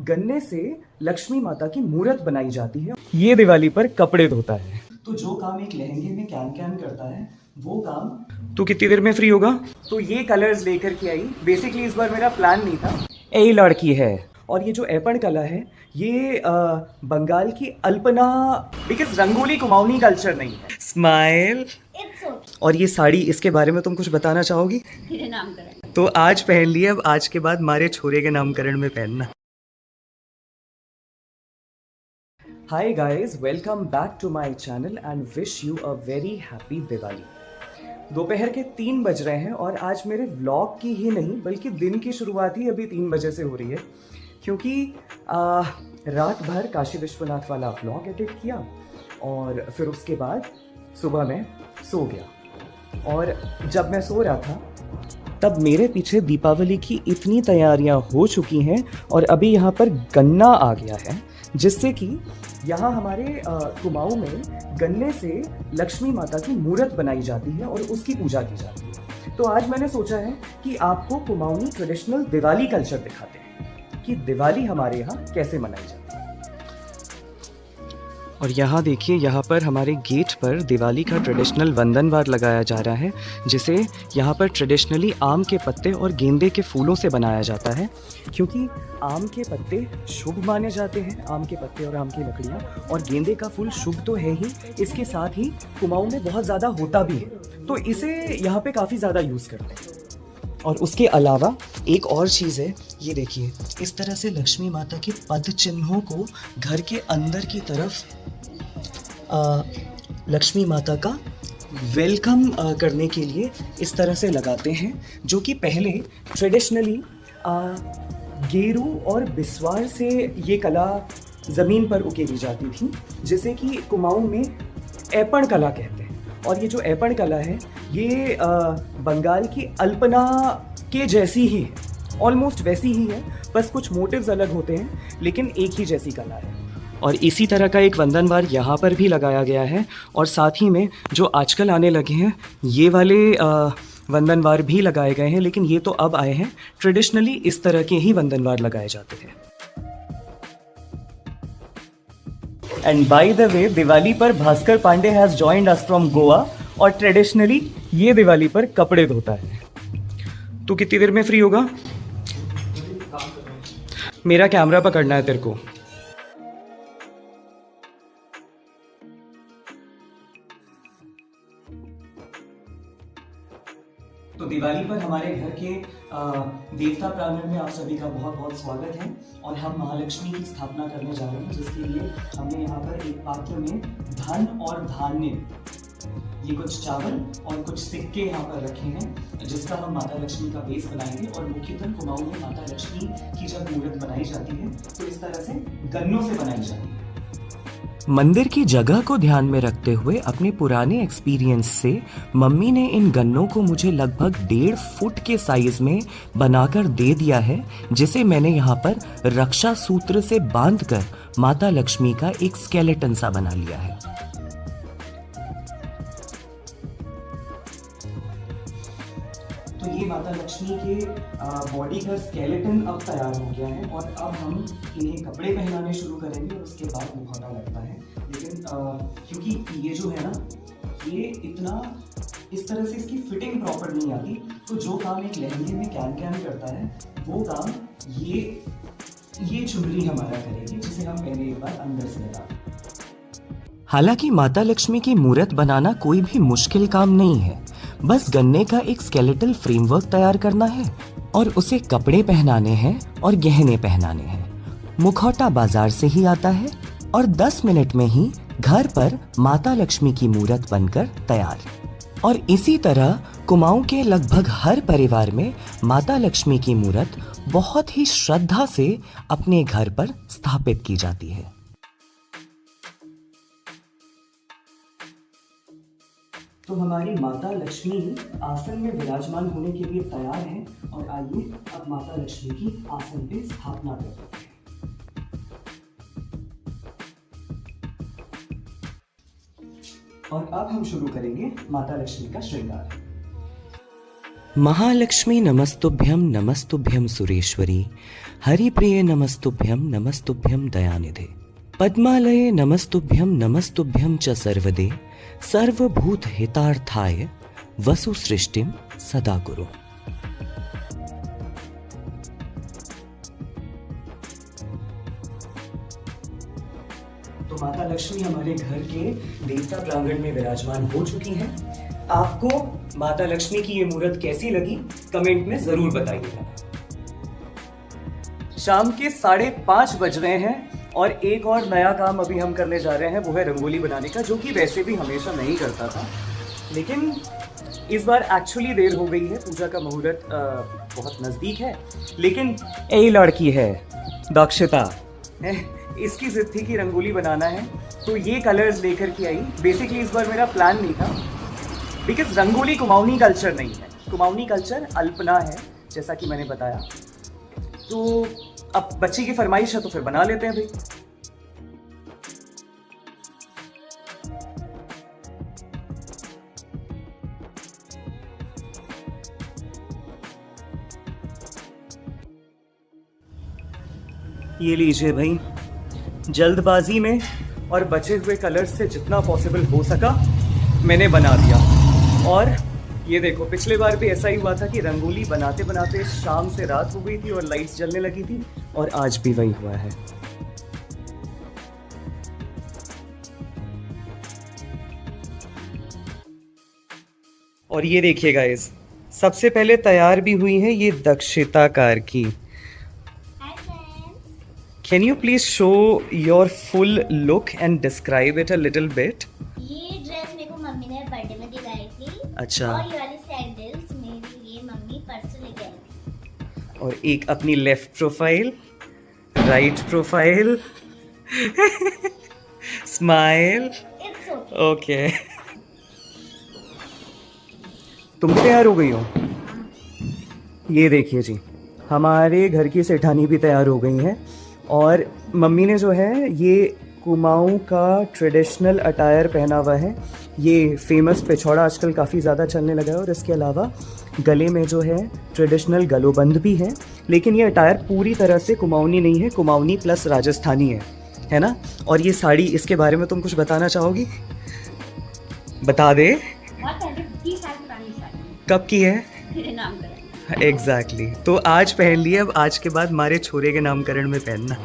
गन्ने से लक्ष्मी माता की मूर्त बनाई जाती है। ये दिवाली पर कपड़े धोता है। तो जो काम एक लहंगे में कैन कैन करता है वो काम तो कितनी देर में फ्री होगा। तो ये कलर्स लेकर के आई। बेसिकली इस बार मेरा प्लान नहीं था। यही लड़की है। और ये जो ऐपण कला है ये बंगाल की अल्पना, बिकॉज रंगोली कुमाऊनी कल्चर नहीं है। स्माइल। और ये साड़ी, इसके बारे में तुम कुछ बताना चाहोगी। मेरे नामकरण तो आज पहन लिया, अब आज के बाद मारे छोरे के नामकरण में पहनना। Hi guys, welcome back to my channel and wish you a very happy Diwali. दोपहर के 3 बज रहे हैं और आज मेरे व्लॉग की ही नहीं बल्कि दिन की शुरुआत ही अभी 3 बजे से हो रही है, क्योंकि रात भर काशी विश्वनाथ वाला व्लॉग एडिट किया और फिर उसके बाद सुबह मैं सो गया। और जब मैं सो रहा था तब मेरे पीछे दीपावली की इतनी तैयारियां हो चुकी हैं और अभी यहाँ पर गन्ना आ गया है, जिससे कि यहाँ हमारे कुमाऊं में गन्ने से लक्ष्मी माता की मूर्त बनाई जाती है और उसकी पूजा की जाती है। तो आज मैंने सोचा है कि आपको कुमाऊनी ट्रेडिशनल दिवाली कल्चर दिखाते हैं कि दिवाली हमारे यहाँ कैसे मनाई जाती है। और यहाँ देखिए, यहाँ पर हमारे गेट पर दिवाली का ट्रेडिशनल वंदनवार लगाया जा रहा है, जिसे यहाँ पर ट्रेडिशनली आम के पत्ते और गेंदे के फूलों से बनाया जाता है, क्योंकि आम के पत्ते शुभ माने जाते हैं। आम के पत्ते और आम की लकड़ियाँ और गेंदे का फूल शुभ तो है ही, इसके साथ ही कुमाऊं में बहुत ज़्यादा होता भी है, तो इसे यहाँ पे काफ़ी ज़्यादा यूज़ करते हैं। और उसके अलावा एक और चीज़ है, ये देखिए, इस तरह से लक्ष्मी माता के पद चिन्हों को घर के अंदर की तरफ लक्ष्मी माता का वेलकम करने के लिए इस तरह से लगाते हैं, जो कि पहले ट्रेडिशनली गेरू और बिस्वार से ये कला ज़मीन पर उकेरी जाती थी, जिसे कि कुमाऊं में ऐपण कला कहते हैं। और ये जो ऐपण कला है ये बंगाल की अल्पना के जैसी ही है, ऑलमोस्ट वैसी ही है, बस कुछ मोटिव्स अलग होते हैं, लेकिन एक ही जैसी कला है। और इसी तरह का एक वंदनवार यहाँ पर भी लगाया गया है, और साथ ही में जो आजकल आने लगे हैं ये वाले वंदनवार भी लगाए गए हैं, लेकिन ये तो अब आए हैं। ट्रेडिशनली इस तरह के ही वंदनवार लगाए जाते थे। And by the way, Diwali पर Bhaskar Pandey has joined us from Goa, और ट्रेडिशनली ये दिवाली पर कपड़े धोता है। तो कितनी देर में फ्री होगा। मेरा कैमरा पकड़ना है तेरे को। तो दिवाली पर हमारे घर के देवता प्रांगण में आप सभी का बहुत बहुत स्वागत है, और हम महालक्ष्मी की स्थापना करने जा रहे हैं, जिसके लिए हमने यहाँ पर एक पात्र में धन और धान्य, ये कुछ चावल और कुछ सिक्के यहाँ पर रखे हैं, जिसका हम माता लक्ष्मी का बेस बनाएंगे। और मुख्यतः कुमाऊं में माता लक्ष्मी की जब मूर्त बनाई जाती है तो इस तरह से गन्नों से बनाई जाती है। मंदिर की जगह को ध्यान में रखते हुए अपने पुराने एक्सपीरियंस से मम्मी ने इन गन्नों को मुझे लगभग 1.5 फुट के साइज में बनाकर दे दिया है, जिसे मैंने यहाँ पर रक्षा सूत्र से बांधकर माता लक्ष्मी का एक स्केलेटन सा बना लिया है। तो ये माता लक्ष्मी के बॉडी का स्केलेटन अब तैयार हो गया है, और अब हम इन्हें कपड़े पहनाने शुरू करेंगे, और उसके बाद मुखौटा लगता है। लेकिन क्योंकि ये जो है ना, ये इतना इस तरह से इसकी फिटिंग प्रॉपर नहीं आती, तो जो काम एक लहंगे में कैन कैन करता है वो काम ये चुनरी हमारा करेगी, जिसे हम पहले एक बार अंदर से लगा। हालांकि माता लक्ष्मी की मूर्त बनाना कोई भी मुश्किल काम नहीं है, बस गन्ने का एक स्केलेटल फ्रेमवर्क तैयार करना है और उसे कपड़े पहनाने हैं और गहने पहनाने हैं। मुखौटा बाजार से ही आता है और 10 मिनट में ही घर पर माता लक्ष्मी की मूर्त बनकर तैयार। और इसी तरह कुमाऊं के लगभग हर परिवार में माता लक्ष्मी की मूर्त बहुत ही श्रद्धा से अपने घर पर स्थापित की जाती है। तो हमारी माता लक्ष्मी आसन में विराजमान होने के लिए तैयार हैं, और आइए अब माता लक्ष्मी की आसन पे स्थापना करते हैं। और अब हम शुरू करेंगे माता लक्ष्मी का श्रृंगार। महालक्ष्मी नमस्तुभ्यं नमस्तुभ्यं सुरेश्वरी, हरिप्रिये नमस्तुभ्यं नमस्तुभ्यं दयानिधे, पद्मालये नमस्तुभ्यं नमस्तुभ्यं च सर्वदे, सर्वभूत हितार्थाय वसु सृष्टिं सदा कुरु। तो माता लक्ष्मी हमारे घर के देवता प्रांगण में विराजमान हो चुकी हैं। आपको माता लक्ष्मी की ये मूर्त कैसी लगी कमेंट में जरूर बताइएगा। शाम के 5:30 बज रहे हैं और एक और नया काम अभी हम करने जा रहे हैं, वो है रंगोली बनाने का, जो कि वैसे भी हमेशा नहीं करता था, लेकिन इस बार एक्चुअली देर हो गई है। पूजा का मुहूर्त बहुत नज़दीक है, लेकिन यही लड़की है दक्षता है, इसकी जिद थी कि रंगोली बनाना है, तो ये कलर्स लेकर के आई। बेसिकली इस बार मेरा प्लान नहीं था, बिकॉज रंगोली कुमाऊनी कल्चर नहीं है, कुमाऊनी कल्चर अल्पना है, जैसा कि मैंने बताया। तो अब बच्ची की फरमाइश है तो फिर बना लेते हैं भाई। ये लीजिए भाई, जल्दबाजी में और बचे हुए कलर्स से जितना पॉसिबल हो सका मैंने बना दिया। और ये देखो, पिछले बार भी ऐसा ही हुआ था कि रंगोली बनाते बनाते शाम से रात हो गई थी और लाइट्स जलने लगी थी, और आज भी वही हुआ है। और ये देखिए गाइस, सबसे पहले तैयार भी हुई है ये दक्षिता कार की। Can you please show your full look and describe it a little bit? ये ड्रेस मेरे को मम्मी ने बर्थडे में दिलाई थी। अच्छा। और ये वाली सैंडल्स मेरे लिए मम्मी परसों लेके आई थी। और एक अपनी left profile, right profile, smile. It's okay। Okay, तुम तैयार हो गई हो? ये देखिए जी, हमारे घर की सेठानी भी तैयार हो गई हैं, और मम्मी ने जो है ये कुमाऊं का ट्रेडिशनल अटायर पहना हुआ है। ये फेमस पिछौड़ा आजकल काफ़ी ज़्यादा चलने लगा है, और इसके अलावा गले में जो है ट्रेडिशनल गलोबंद भी है, लेकिन ये अटायर पूरी तरह से कुमाऊनी नहीं है, कुमाऊनी प्लस राजस्थानी है ना। और ये साड़ी, इसके बारे में तुम कुछ बताना चाहोगी? बता दे। बहुत पहले 30 साल पुरानी साड़ी। कब की है? मेरे नाम करा। एग्जैक्टली तो आज पहन लिया, अब आज के बाद हमारे छोरे के नामकरण में पहनना।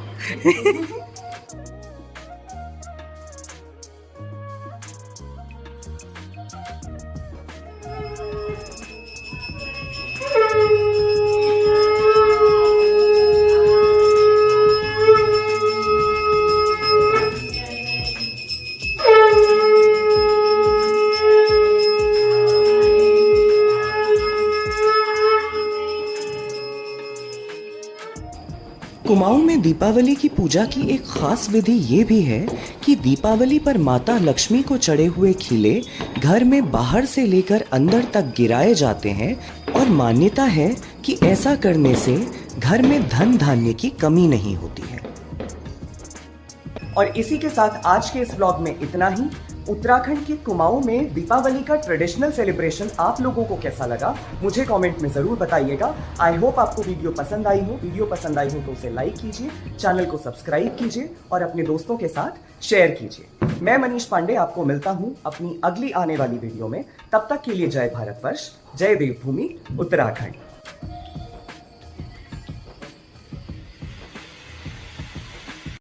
कुमाऊं में दीपावली की पूजा की एक खास विधि ये भी है कि दीपावली पर माता लक्ष्मी को चढ़े हुए खीले घर में बाहर से लेकर अंदर तक गिराए जाते हैं, और मान्यता है कि ऐसा करने से घर में धन धान्य की कमी नहीं होती है। और इसी के साथ आज के इस व्लॉग में इतना ही। उत्तराखंड के कुमाऊं में दीपावली का ट्रेडिशनल सेलिब्रेशन आप लोगों को कैसा लगा मुझे कमेंट में ज़रूर बताइएगा। आई होप आपको वीडियो पसंद आई हो। वीडियो पसंद आई हो तो उसे लाइक कीजिए, चैनल को सब्सक्राइब कीजिए और अपने दोस्तों के साथ शेयर कीजिए। मैं मनीष पांडे आपको मिलता हूं अपनी अगली आने वाली वीडियो में। तब तक के लिए जय भारतवर्ष, जय देवभूमि उत्तराखंड।